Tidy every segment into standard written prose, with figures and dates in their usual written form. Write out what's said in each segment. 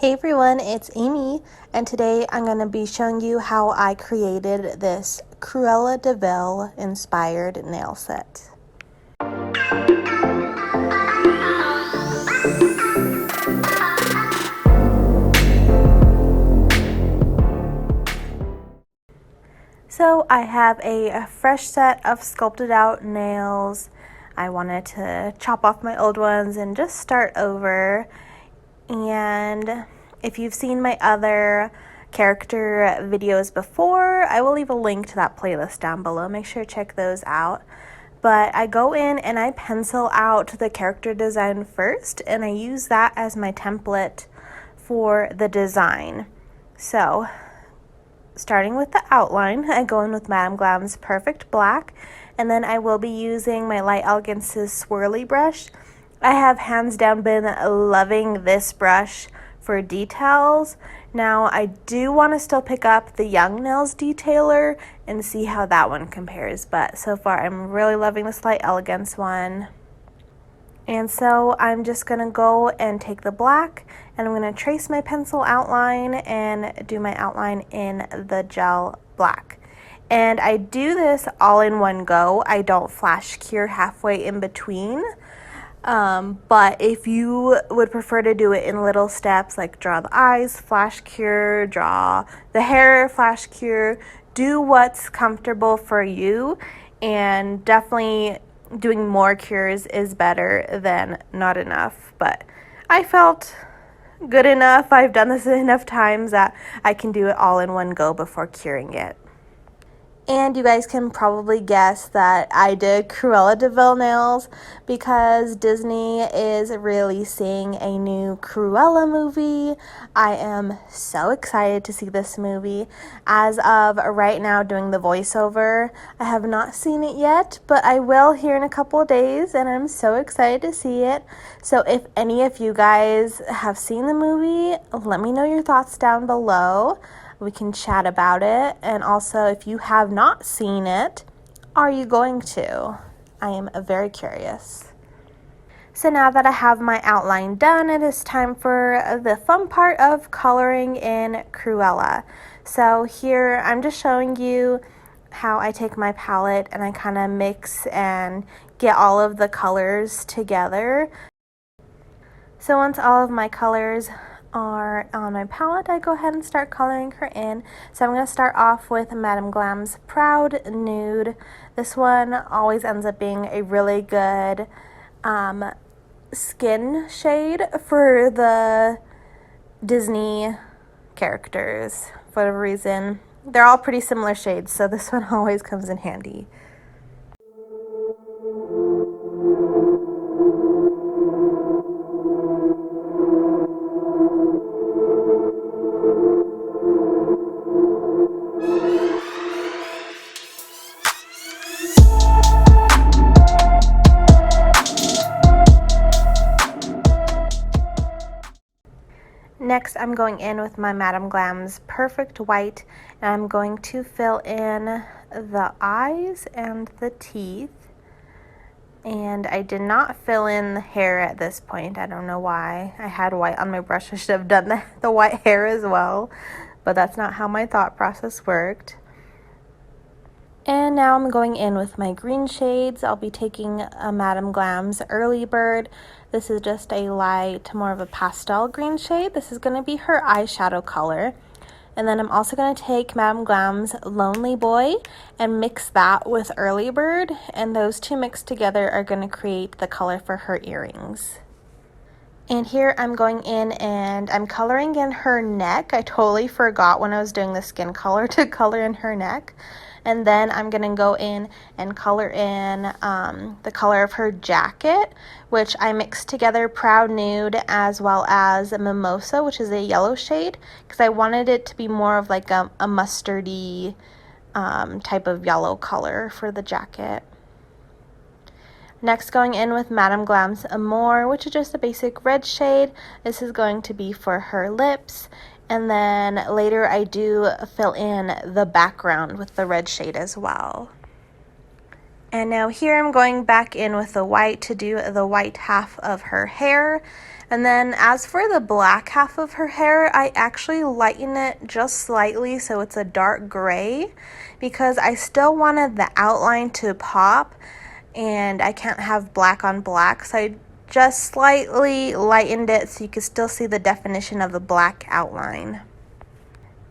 Hey everyone, it's Amy, and today I'm going to be showing you how I created this Cruella de Vil inspired nail set. So I have a fresh set of sculpted out nails. I wanted to chop off my old ones and just start over. And if you've seen my other character videos before, I will leave a link to that playlist down below. Make sure to check those out. But I go in and I pencil out the character design first, and I use that as my template for the design. So starting with the outline, I go in with Madame Glam's Perfect Black, and then I will be using my Light Elegance's swirly brush. I have hands down been loving this brush for details. Now I do want to still pick up the Young Nails detailer and see how that one compares, but so far I'm really loving this Light Elegance one. And so I'm just going to go and take the black and I'm going to trace my pencil outline and do my outline in the gel black. And I do this all in one go. I don't flash cure halfway in between. But if you would prefer to do it in little steps, like draw the eyes, flash cure, draw the hair, flash cure, do what's comfortable for you, and definitely doing more cures is better than not enough. But I felt good enough. I've done this enough times that I can do it all in one go before curing it. And you guys can probably guess that I did Cruella de Vil nails because Disney is releasing a new Cruella movie. I am so excited to see this movie. As of right now doing the voiceover, I have not seen it yet, but I will here in a couple of days, and I'm so excited to see it. So if any of you guys have seen the movie, let me know your thoughts down below. We can chat about it. And also, if you have not seen it, are you going to? I am very curious. So now that I have my outline done, it is time for the fun part of coloring in Cruella. So here I'm just showing you how I take my palette and I kind of mix and get all of the colors together. So once all of my colors are on my palette, I go ahead and start coloring her in. So I'm going to start off with Madame Glam's Proud Nude. This one always ends up being a really good skin shade for the Disney characters. For whatever reason, they're all pretty similar shades, so this one always comes in handy. Next, I'm going in with my Madame Glam's Perfect White, and I'm going to fill in the eyes and the teeth. And I did not fill in the hair at this point. I don't know why. I had white on my brush. I should have done the white hair as well, but that's not how my thought process worked. And now I'm going in with my green shades. I'll be taking a Madame Glam's Early Bird. This is just a light, more of a pastel green shade. This is going to be her eyeshadow color. And then I'm also going to take Madame Glam's Lonely Boy and mix that with Early Bird. And those two mixed together are going to create the color for her earrings. And here I'm going in and I'm coloring in her neck. I totally forgot when I was doing the skin color to color in her neck. And then I'm going to go in and color in the color of her jacket, which I mixed together Proud Nude as well as Mimosa, which is a yellow shade, because I wanted it to be more of like a mustardy type of yellow color for the jacket. Next, going in with Madame Glam's Amour, which is just a basic red shade. This is going to be for her lips. And then later I do fill in the background with the red shade as well. And now here I'm going back in with the white to do the white half of her hair. And then as for the black half of her hair, I actually lighten it just slightly so it's a dark gray because I still wanted the outline to pop and I can't have black on black, so I just slightly lightened it so you can still see the definition of the black outline.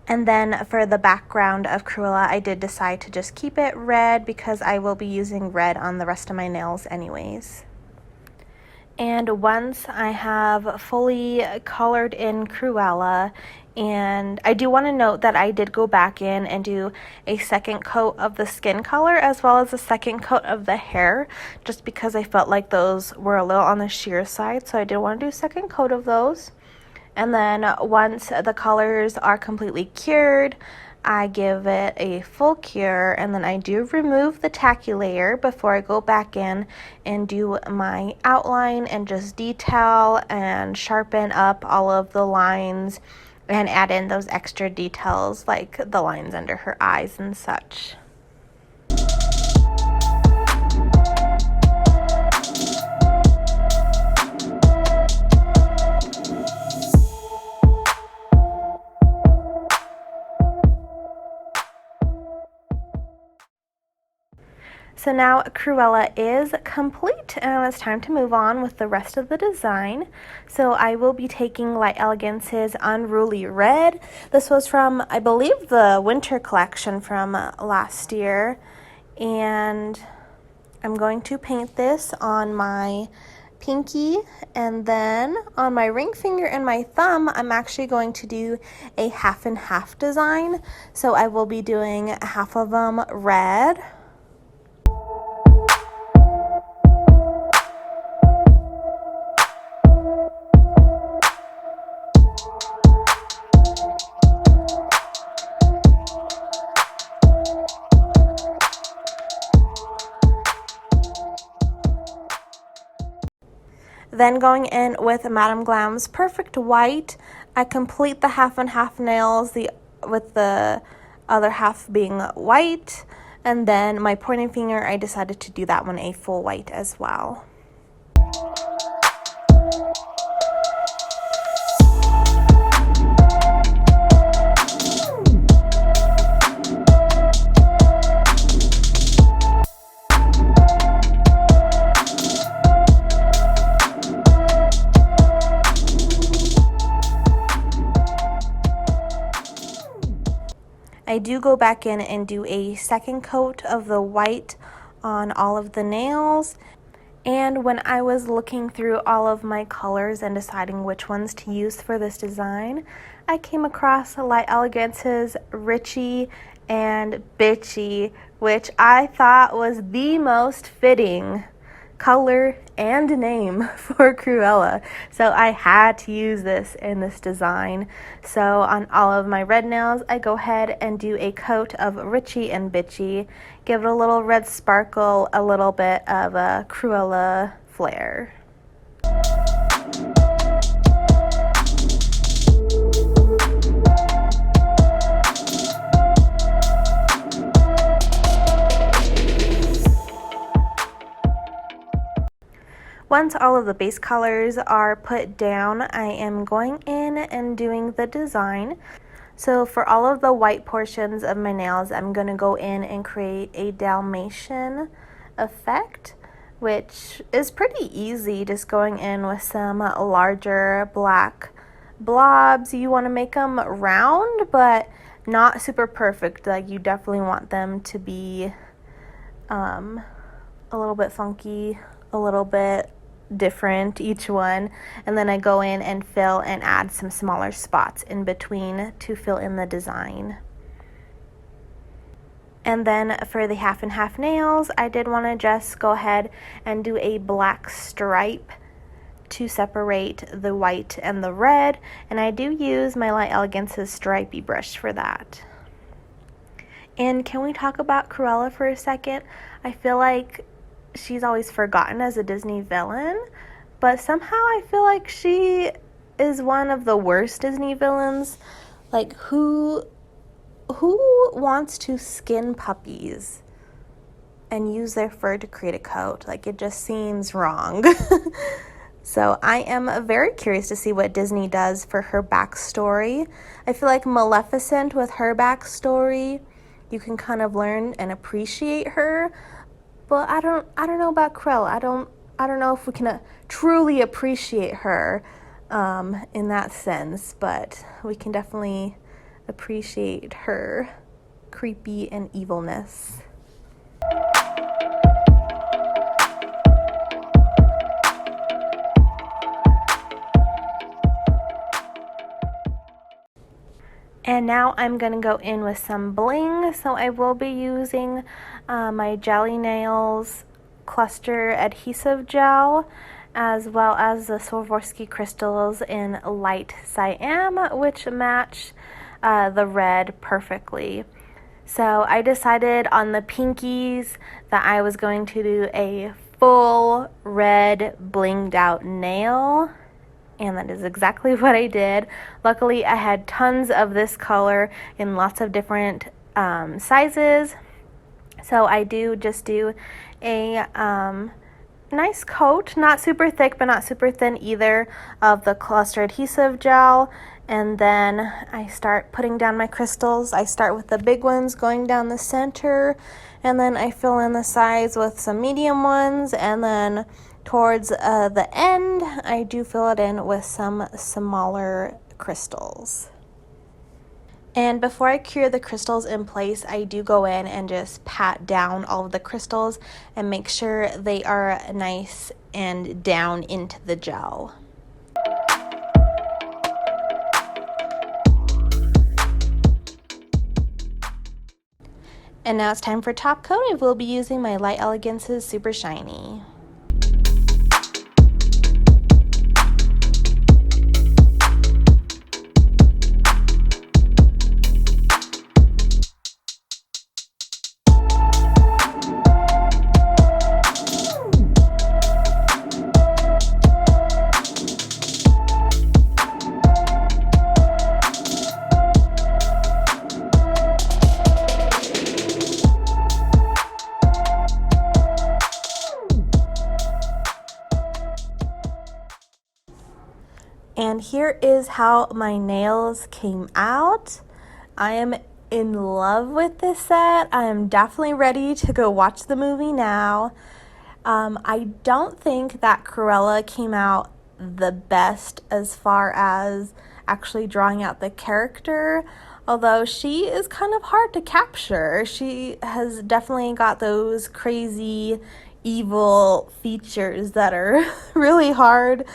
And then for the background of Cruella, I did decide to just keep it red because I will be using red on the rest of my nails anyways. And once I have fully colored in Cruella, and I do want to note that I did go back in and do a second coat of the skin color as well as a second coat of the hair, just because I felt like those were a little on the sheer side, so I did want to do a second coat of those. And then once the colors are completely cured, I give it a full cure, and then I do remove the tacky layer before I go back in and do my outline and just detail and sharpen up all of the lines and add in those extra details like the lines under her eyes and such. So now Cruella is complete and it's time to move on with the rest of the design. So I will be taking Light Elegance's Unruly Red. This was from, I believe, the winter collection from last year. And I'm going to paint this on my pinky, and then on my ring finger and my thumb, I'm actually going to do a half and half design. So I will be doing half of them red. Then going in with Madame Glam's Perfect White, I complete the half and half nails with the other half being white, and then my pointing finger, I decided to do that one a full white as well. I do go back in and do a second coat of the white on all of the nails. And when I was looking through all of my colors and deciding which ones to use for this design, I came across Light Elegance's Richie and Bitchy, which I thought was the most fitting color and name for Cruella, so I had to use this in this design. So on all of my red nails, I go ahead and do a coat of Richie and Bitchy, give it a little red sparkle, a little bit of a Cruella flair. Once all of the base colors are put down, I am going in and doing the design. So for all of the white portions of my nails, I'm going to go in and create a Dalmatian effect, which is pretty easy, just going in with some larger black blobs. You want to make them round, but not super perfect. Like, you definitely want them to be a little bit funky, a little bit different, each one. And then I go in and fill and add some smaller spots in between to fill in the design. And then for the half and half nails, I did want to just go ahead and do a black stripe to separate the white and the red, and I do use my Light Elegance's stripey brush for that. And can we talk about Cruella for a second? I feel like she's always forgotten as a Disney villain, but somehow I feel like she is one of the worst Disney villains. Like, who wants to skin puppies and use their fur to create a coat? Like, it just seems wrong. So I am very curious to see what Disney does for her backstory. I feel like Maleficent, with her backstory, you can kind of learn and appreciate her. But I don't know about Cruella. I don't know if we can truly appreciate her in that sense, but we can definitely appreciate her creepy and evilness. And now I'm going to go in with some bling. So I will be using my Jelly Nails Cluster Adhesive Gel, as well as the Swarovski crystals in light cyan, which match the red perfectly. So I decided on the pinkies that I was going to do a full red blinged out nail. And that is exactly what I did. Luckily, I had tons of this color in lots of different sizes. So I just do a nice coat, not super thick but not super thin either, of the cluster adhesive gel. And then I start putting down my crystals. I start with the big ones going down the center, and then I fill in the sides with some medium ones, and then towards the end, I do fill it in with some smaller crystals. And before I cure the crystals in place, I do go in and just pat down all of the crystals and make sure they are nice and down into the gel. And now it's time for top coat. I will be using my Light Elegance's Super Shiny. And here is how my nails came out. I am in love with this set. I am definitely ready to go watch the movie now. I don't think that Cruella came out the best as far as actually drawing out the character, although she is kind of hard to capture. She has definitely got those crazy evil features that are really hard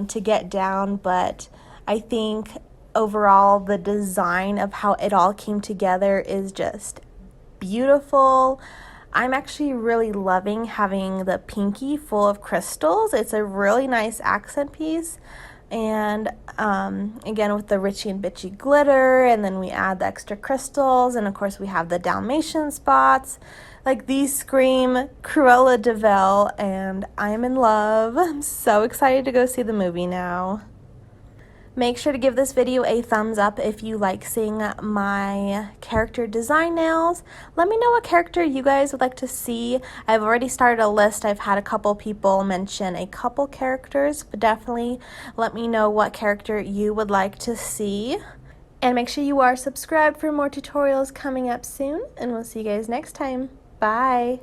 to get down, but I think overall the design of how it all came together is just beautiful. I'm actually really loving having the pinky full of crystals. It's a really nice accent piece. And again, with the Richie and Bitchy glitter, and then we add the extra crystals, and of course we have the Dalmatian spots. Like, these scream Cruella de Vil, and I'm in love. I'm so excited to go see the movie now. Make sure to give this video a thumbs up if you like seeing my character design nails. Let me know what character you guys would like to see. I've already started a list. I've had a couple people mention a couple characters, but definitely let me know what character you would like to see. And make sure you are subscribed for more tutorials coming up soon, and we'll see you guys next time. Bye!